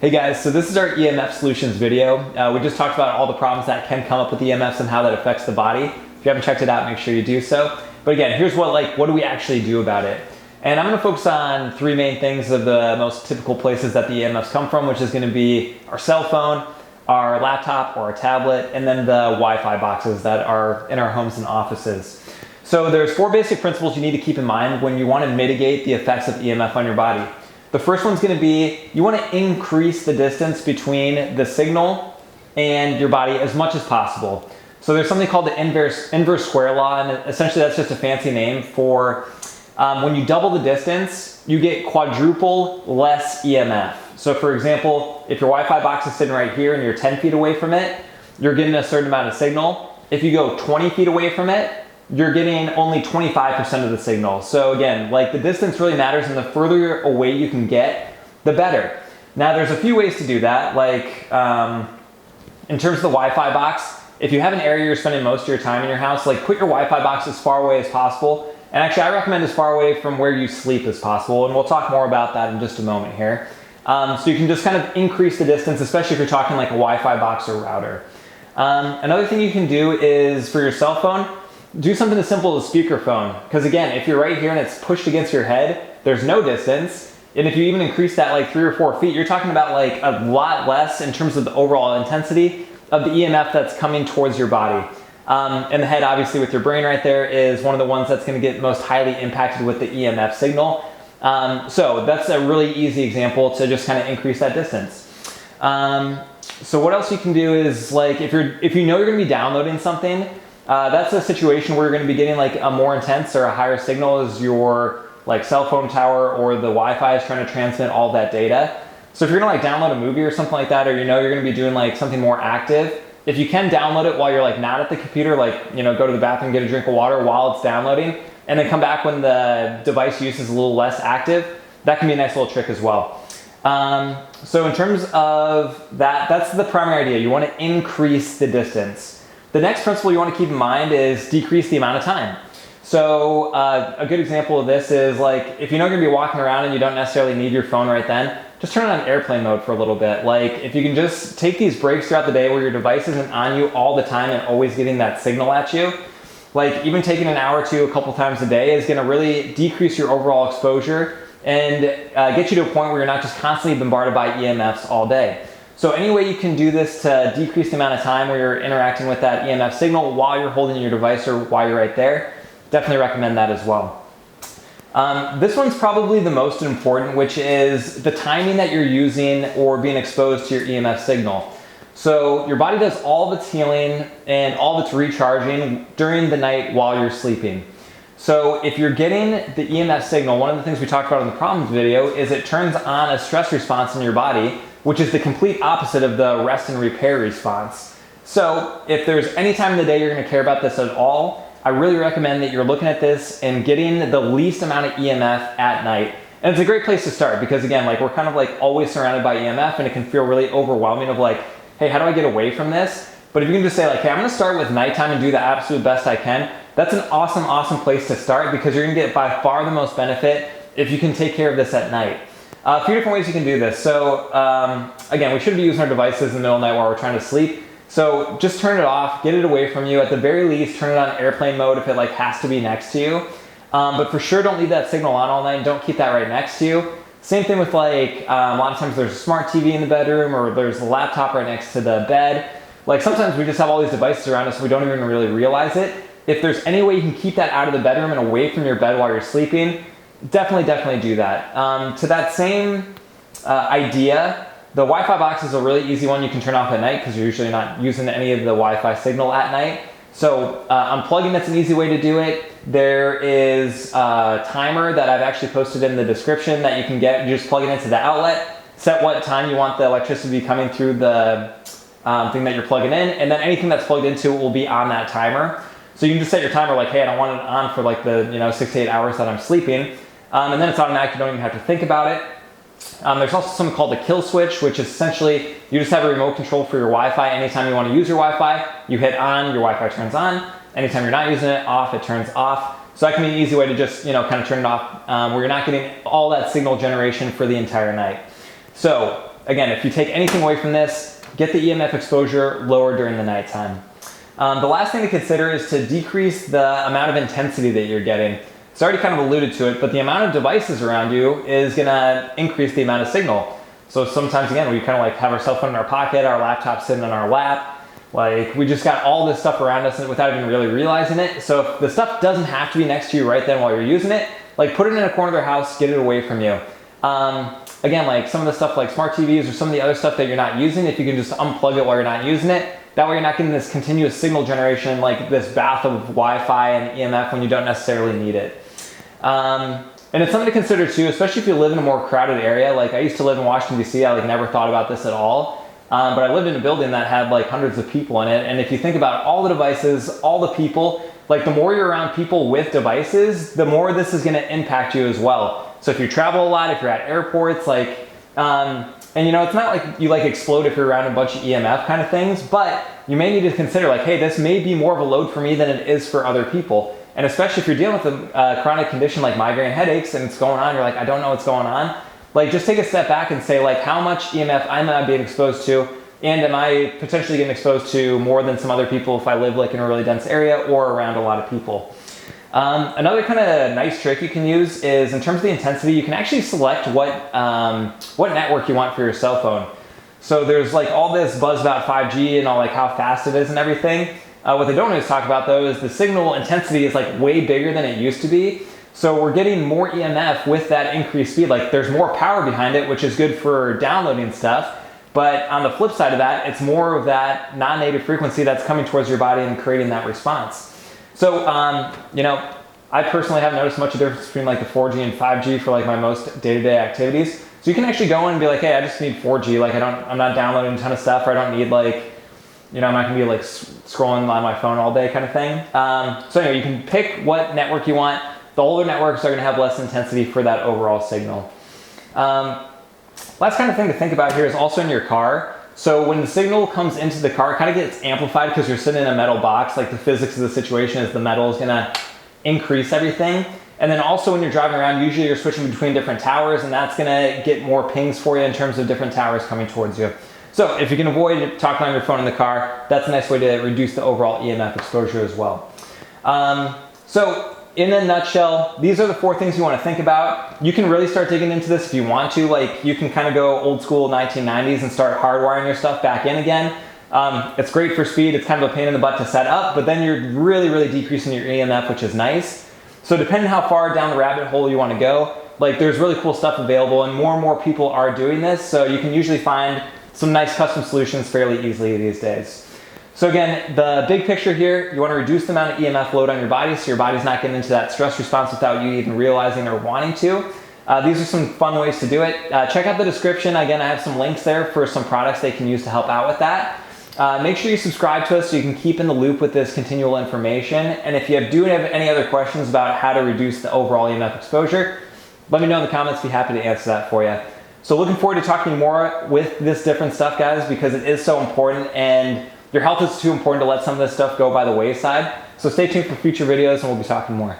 Hey guys, so this is our EMF solutions video. We just talked about all the problems that can come up with EMFs and how that affects the body. If you haven't checked it out, make sure you do so. But again, here's what do we actually do about it? And I'm going to focus on three main things of the most typical places that the EMFs come from, which is going to be our cell phone, our laptop or our tablet, and then the Wi-Fi boxes that are in our homes and offices. So there's four basic principles you need to keep in mind when you want to mitigate the effects of EMF on your body. The first one's going to be you want to increase the distance between the signal and your body as much as possible. So there's something called the inverse square law, and essentially that's just a fancy name for when you double the distance, you get quadruple less EMF. So for example, if your Wi-Fi box is sitting right here and you're 10 feet away from it, you're getting a certain amount of signal. If you go 20 feet away from it, you're getting only 25% of the signal. So again, like the distance really matters, and the further away you can get, the better. Now there's a few ways to do that. Like in terms of the Wi-Fi box, if you have an area you're spending most of your time in your house, like put your Wi-Fi box as far away as possible. And actually I recommend as far away from where you sleep as possible. And we'll talk more about that in just a moment here. So you can just kind of increase the distance, especially if you're talking like a Wi-Fi box or router. Another thing you can do is for your cell phone, do something as simple as speakerphone. Because again, if you're right here and it's pushed against your head, there's no distance. And if you even increase that like 3 or 4 feet, you're talking about like a lot less in terms of the overall intensity of the EMF that's coming towards your body. And the head, obviously with your brain right there, is one of the ones that's going to get most highly impacted with the EMF signal. So that's a really easy example to just kind of increase that distance. So what else you can do is like if you know you're going to be downloading something, that's a situation where you're going to be getting like a more intense or a higher signal as your like cell phone tower or the Wi-Fi is trying to transmit all that data. So if you're going to like download a movie or something like that, or you know you're going to be doing like something more active, if you can download it while you're like not at the computer, like go to the bathroom, get a drink of water while it's downloading, and then come back when the device use is a little less active, that can be a nice little trick as well. So in terms of that, that's the primary idea. You want to increase the distance. The next principle you want to keep in mind is decrease the amount of time. So a good example of this is like if you know you're going to be walking around and you don't necessarily need your phone right then, just turn it on airplane mode for a little bit. Like if you can just take these breaks throughout the day where your device isn't on you all the time and always getting that signal at you, like even taking an hour or two a couple times a day is going to really decrease your overall exposure and get you to a point where you're not just constantly bombarded by EMFs all day. So any way you can do this to decrease the amount of time where you're interacting with that EMF signal while you're holding your device or while you're right there, definitely recommend that as well. This one's probably the most important, which is the timing that you're using or being exposed to your EMF signal. So your body does all of its healing and all of its recharging during the night while you're sleeping. So if you're getting the EMF signal, one of the things we talked about in the problems video is it turns on a stress response in your body, which is the complete opposite of the rest and repair response. So if there's any time in the day you're going to care about this at all, I really recommend that you're looking at this and getting the least amount of EMF at night. And it's a great place to start because again, like we're kind of like always surrounded by EMF and it can feel really overwhelming of like, hey, how do I get away from this? But if you can just say like, hey, I'm going to start with nighttime and do the absolute best I can, that's an awesome, awesome place to start because you're going to get by far the most benefit if you can take care of this at night. A few different ways you can do this. So again, we shouldn't be using our devices in the middle of the night while we're trying to sleep. So just turn it off, get it away from you. At the very least, turn it on airplane mode if it like has to be next to you. But for sure, don't leave that signal on all night and don't keep that right next to you. Same thing with like, a lot of times there's a smart TV in the bedroom or there's a laptop right next to the bed. Like sometimes we just have all these devices around us, so we don't even really realize it. If there's any way you can keep that out of the bedroom and away from your bed while you're sleeping, definitely do that. To that same idea, the Wi-Fi box is a really easy one you can turn off at night because you're usually not using any of the Wi-Fi signal at night. So unplugging, that's an easy way to do it. There is a timer that I've actually posted in the description that you can get. You just plug it into the outlet, set what time you want the electricity to be coming through the thing that you're plugging in, and then anything that's plugged into it will be on that timer. So you can just set your timer like, hey, I don't want it on for like the 6 to 8 hours that I'm sleeping. And then it's automatic, you don't even have to think about it. There's also something called the kill switch, which is essentially you just have a remote control for your Wi-Fi. Anytime you want to use your Wi-Fi, you hit on, your Wi-Fi turns on. Anytime you're not using it, off, it turns off. So that can be an easy way to just kind of turn it off where you're not getting all that signal generation for the entire night. So again, if you take anything away from this, get the EMF exposure lower during the nighttime. The last thing to consider is to decrease the amount of intensity that you're getting. It's already kind of alluded to it, but the amount of devices around you is gonna increase the amount of signal. So sometimes, again, we kind of like have our cell phone in our pocket, our laptop sitting on our lap. Like, we just got all this stuff around us without even really realizing it. So if the stuff doesn't have to be next to you right then while you're using it, like put it in a corner of their house, get it away from you. Again, like some of the stuff like smart TVs or some of the other stuff that you're not using, if you can just unplug it while you're not using it, that way you're not getting this continuous signal generation, like this bath of Wi-Fi and EMF when you don't necessarily need it. And it's something to consider too, especially if you live in a more crowded area. Like I used to live in Washington, D.C. I like never thought about this at all. But I lived in a building that had like hundreds of people in it. And if you think about all the devices, all the people, like the more you're around people with devices, the more this is gonna impact you as well. So if you travel a lot, if you're at airports, like, and you know, it's not like you like explode if you're around a bunch of EMF kind of things, but you may need to consider like, hey, this may be more of a load for me than it is for other people. And especially if you're dealing with a chronic condition like migraine headaches and it's going on, you're like, I don't know what's going on. Like just take a step back and say like, how much EMF am I being exposed to? And am I potentially getting exposed to more than some other people if I live like in a really dense area or around a lot of people? Another kind of nice trick you can use is in terms of the intensity, you can actually select what network you want for your cell phone. So there's like all this buzz about 5G and all like how fast it is and everything. What they don't always talk about though is the signal intensity is like way bigger than it used to be. So we're getting more EMF with that increased speed. Like there's more power behind it, which is good for downloading stuff. But on the flip side of that, it's more of that non-native frequency that's coming towards your body and creating that response. So, you know, I personally haven't noticed much of a difference between like the 4G and 5G for like my most day-to-day activities. So you can actually go in and be like, hey, I just need 4G. Like I'm not downloading a ton of stuff, or I don't need like, you know, I'm not gonna be like scrolling on my phone all day kind of thing. So anyway, you can pick what network you want. The older networks are gonna have less intensity for that overall signal. Last kind of thing to think about here is also in your car. So when the signal comes into the car, it kind of gets amplified because you're sitting in a metal box. Like the physics of the situation is the metal is gonna increase everything. And then also when you're driving around, usually you're switching between different towers, and that's gonna get more pings for you in terms of different towers coming towards you. So if you can avoid talking on your phone in the car, that's a nice way to reduce the overall EMF exposure as well. So in a nutshell, these are the 4 things you want to think about. You can really start digging into this if you want to. Like you can kind of go old school 1990s and start hardwiring your stuff back in again. It's great for speed. It's kind of a pain in the butt to set up, but then you're really decreasing your EMF, which is nice. So depending how far down the rabbit hole you want to go, like there's really cool stuff available, and more people are doing this. So you can usually find some nice custom solutions fairly easily these days. So again, the big picture here, you want to reduce the amount of EMF load on your body so your body's not getting into that stress response without you even realizing or wanting to. These are some fun ways to do it. Check out the description. Again, I have some links there for some products they can use to help out with that. Make sure you subscribe to us so you can keep in the loop with this continual information. And if you do have any other questions about how to reduce the overall EMF exposure, let me know in the comments. Be happy to answer that for you. So looking forward to talking more with this different stuff, guys, because it is so important, and your health is too important to let some of this stuff go by the wayside. So stay tuned for future videos and we'll be talking more.